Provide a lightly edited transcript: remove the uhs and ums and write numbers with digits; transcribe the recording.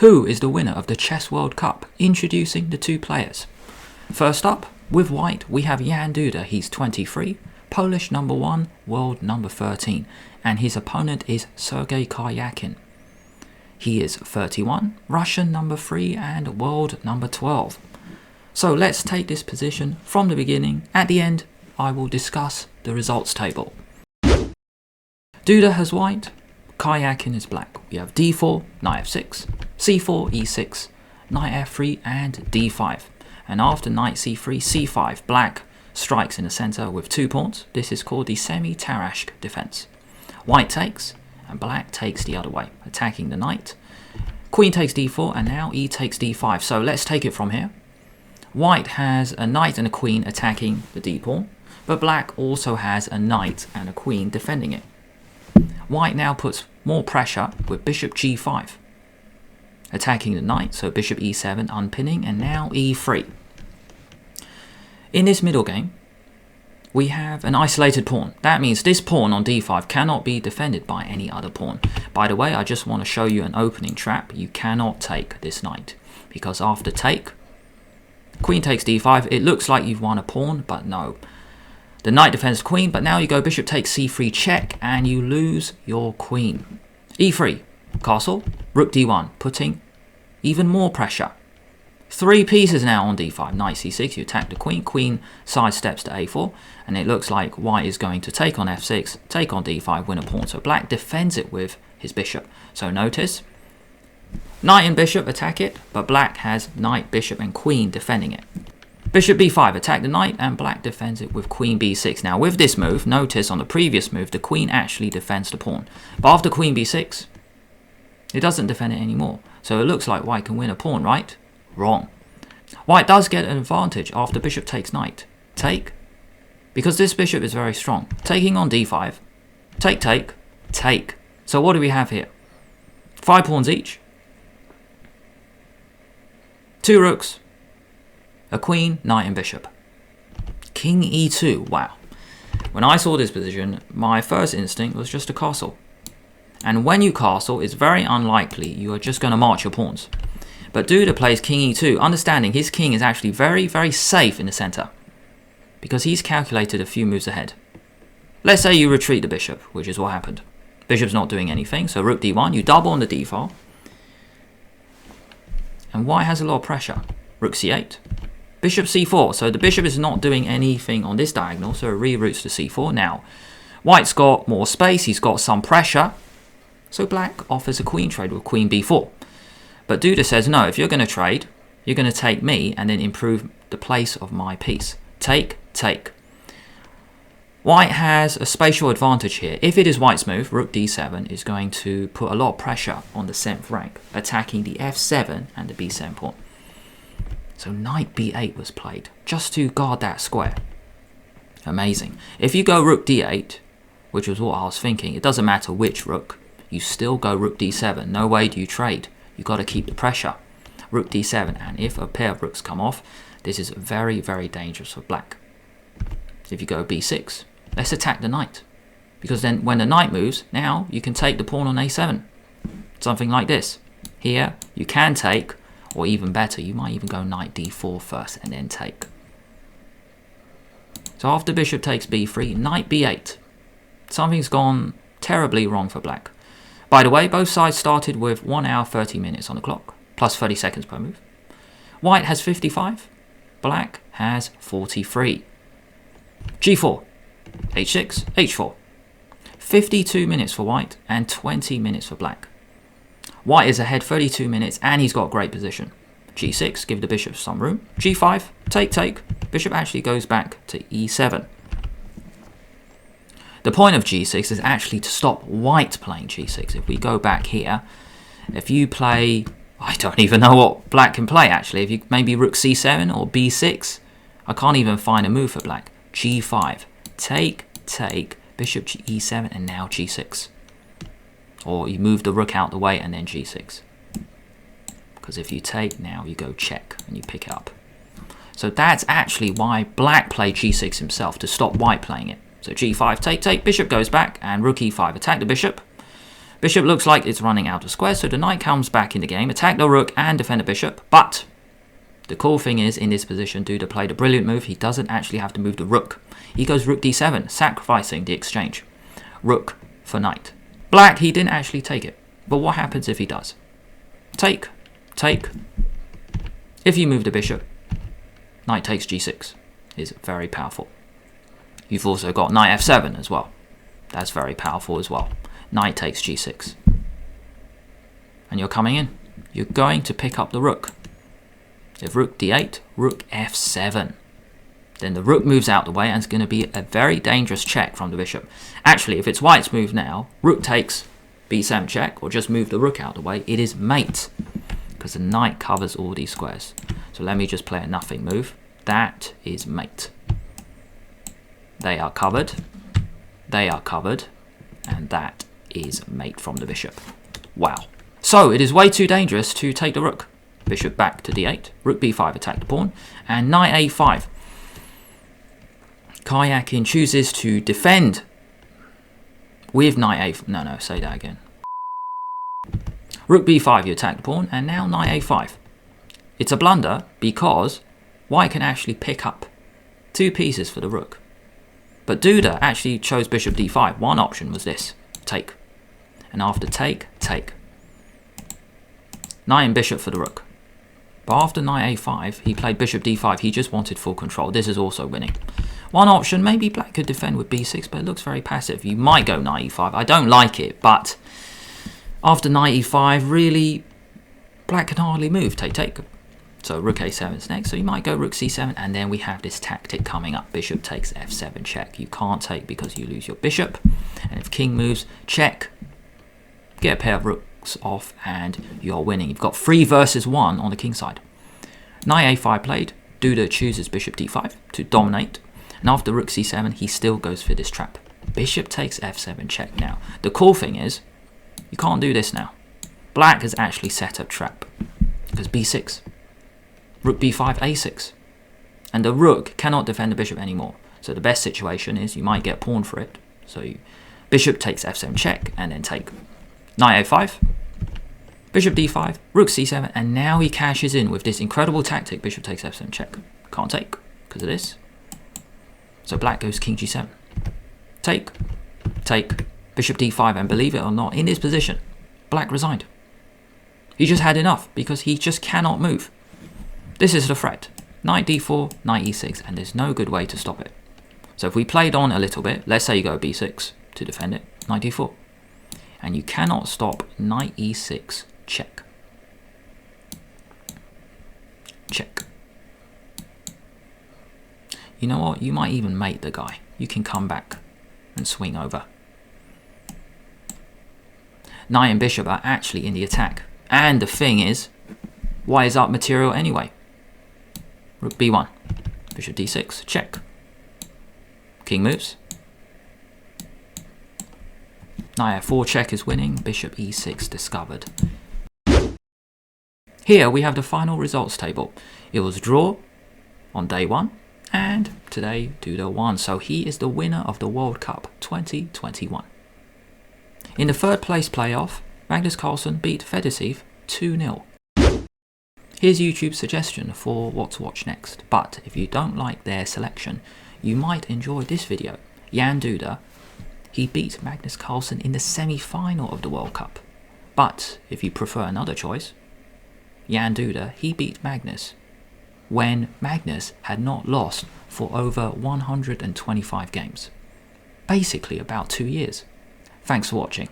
Who is the winner of the Chess World Cup? Introducing the two players. First up, with white, we have Jan Duda. He's 23, Polish number 1, world number 13, and his opponent is Sergey Karjakin. He is 31, Russian number 3, and world number 12. So let's take this position from the beginning. At the end, I will discuss the results table. Duda has white, Karjakin is black. We have d4, knight f6, c4, e6, knight f3, and d5. And after knight c3, c5, black strikes in the center with 2 pawns. This is called the semi-Tarashk defense. White takes, and black takes the other way, attacking the knight. Queen takes d4, and now e takes d5. So let's take it from here. White has a knight and a queen attacking the d-pawn, but black also has a knight and a queen defending it. White now puts more pressure with bishop g5, attacking the knight, so bishop e7 unpinning, and now e3. In this middle game, we have an isolated pawn. That means this pawn on d5 cannot be defended by any other pawn. By the way, I just want to show you an opening trap. You cannot take this knight, because after take, queen takes d5, it looks like you've won a pawn, but no. The knight defends the queen, but now you go bishop takes c3 check, and you lose your queen. e3, castle, rook d1, putting even more pressure. 3 pieces now on d5, knight c6, you attack the queen, queen sidesteps to a4, and it looks like white is going to take on f6, take on d5, win a pawn. So black defends it with his bishop. So notice, knight and bishop attack it, but black has knight, bishop, and queen defending it. Bishop b5, attack the knight, and black defends it with queen b6. Now with this move, notice on the previous move, the queen actually defends the pawn. But after queen b6, it doesn't defend it anymore. So it looks like white can win a pawn, right? Wrong. White does get an advantage after bishop takes knight. Take, because this bishop is very strong. Taking on d5, take, take, take. So what do we have here? 5 pawns each, 2 rooks, a queen, knight, and bishop. King e2, wow. When I saw this position, my first instinct was just a castle. And when you castle, it's very unlikely you are just going to march your pawns. But Duda plays king e2, understanding his king is actually very, very safe in the center, because he's calculated a few moves ahead. Let's say you retreat the bishop, which is what happened. Bishop's not doing anything, so rook d1, you double on the d file. And white has a lot of pressure. Rook c8. Bishop c4, so the bishop is not doing anything on this diagonal, so it reroutes to c4. Now, white's got more space, he's got some pressure, so black offers a queen trade with queen b4. But Duda says, no, if you're going to trade, you're going to take me and then improve the place of my piece. Take, take. White has a spatial advantage here. If it is white's move, rook d7 is going to put a lot of pressure on the 7th rank, attacking the f7 and the b7 pawn. So knight b8 was played, just to guard that square. Amazing. If you go rook d8, which was what I was thinking, it doesn't matter which rook, you still go rook d7. No way do you trade. You got to keep the pressure. Rook d7, and if a pair of rooks come off, this is very, very dangerous for black. If you go b6, let's attack the knight, because then when the knight moves, now you can take the pawn on a7. Something like this. Here, you can take, or even better, you might even go knight d4 first and then take. So after bishop takes b3, knight b8. Something's gone terribly wrong for black. By the way, both sides started with 1 hour 30 minutes on the clock, plus 30 seconds per move. White has 55, black has 43. g4, h6, h4. 52 minutes for white and 20 minutes for black. White is ahead 32 minutes and he's got great position. g6, give the bishop some room. g5, take, take. Bishop actually goes back to e7. The point of g6 is actually to stop white playing g6. If we go back here, if you play, I don't even know what black can play actually. If you maybe rook c7 or b6, I can't even find a move for black. g5, take, take, bishop e7, and now g6. Or you move the rook out the way and then g6. Because if you take now, you go check and you pick it up. So that's actually why black played g6 himself, to stop white playing it. So g5, take, take, bishop goes back, and rook e5, attack the bishop. Bishop looks like it's running out of squares, so the knight comes back in the game, attack the rook and defend the bishop. But the cool thing is, in this position, Duda played a brilliant move. He doesn't actually have to move the rook. He goes rook d7, sacrificing the exchange. Rook for knight. Black, he didn't actually take it. But what happens if he does? Take, take. If you move the bishop, knight takes g6 is very powerful. You've also got knight f7 as well. That's very powerful as well. Knight takes g6. And you're coming in. You're going to pick up the rook. If rook d8, rook f7. Then the rook moves out the way and it's going to be a very dangerous check from the bishop. Actually, if it's white's move now, rook takes b7 check, or just move the rook out the way, it is mate. Because the knight covers all these squares. So let me just play a nothing move. That is mate. They are covered. They are covered. And that is mate from the bishop. Wow. So it is way too dangerous to take the rook. Bishop back to d8. Rook b5, attack the pawn. And knight a5. Karjakin chooses to defend with knight a... No, say that again. Rook b5, you attack the pawn. And now knight a5. It's a blunder because white can actually pick up 2 pieces for the rook. But Duda actually chose bishop d5. One option was this. Take. And after take, take. Knight and bishop for the rook. But after knight a5, he played bishop d5. He just wanted full control. This is also winning. One option, maybe black could defend with b6, but it looks very passive. You might go knight e5. I don't like it, but after knight e5, really, black can hardly move. Take, take. So rook a7 is next. So you might go rook c7, and then we have this tactic coming up. Bishop takes f7 check. You can't take because you lose your bishop. And if king moves, check. Get a pair of rooks off, and you're winning. You've got 3 versus 1 on the king side. Knight a5 played. Duda chooses bishop d5 to dominate. And after rook c7, he still goes for this trap. Bishop takes f7 check now. The cool thing is, you can't do this now. Black has actually set up trap. Because b6. Rook b5, a6. And the rook cannot defend the bishop anymore. So the best situation is you might get a pawn for it. So bishop takes f7 check and then take. Knight a5. Bishop d5, rook c7, and now he cashes in with this incredible tactic. Bishop takes f7 check. Can't take because of this. So black goes king g7. Take, take, bishop d5, and believe it or not, in this position, black resigned. He just had enough because he just cannot move. This is the threat. Knight d4, knight e6, and there's no good way to stop it. So if we played on a little bit, let's say you go b6 to defend it, knight d4. And you cannot stop knight e6 check. Check. You know what? You might even mate the guy. You can come back and swing over. Knight and bishop are actually in the attack. And the thing is, white is up material anyway. Rook b1. Bishop d6. Check. King moves. Knight f4 check is winning. Bishop e6 discovered. Here we have the final results table. It was draw on day 1. And today Duda won. So he is the winner of the World Cup 2021. In the 3rd place playoff, Magnus Carlsen beat FIDE 2-0. Here's YouTube's suggestion for what to watch next. But if you don't like their selection, you might enjoy this video. Jan Duda, he beat Magnus Carlsen in the semi-final of the World Cup. But if you prefer another choice, Jan Duda, he beat Magnus when Magnus had not lost for over 125 games. Basically about 2 years. Thanks for watching.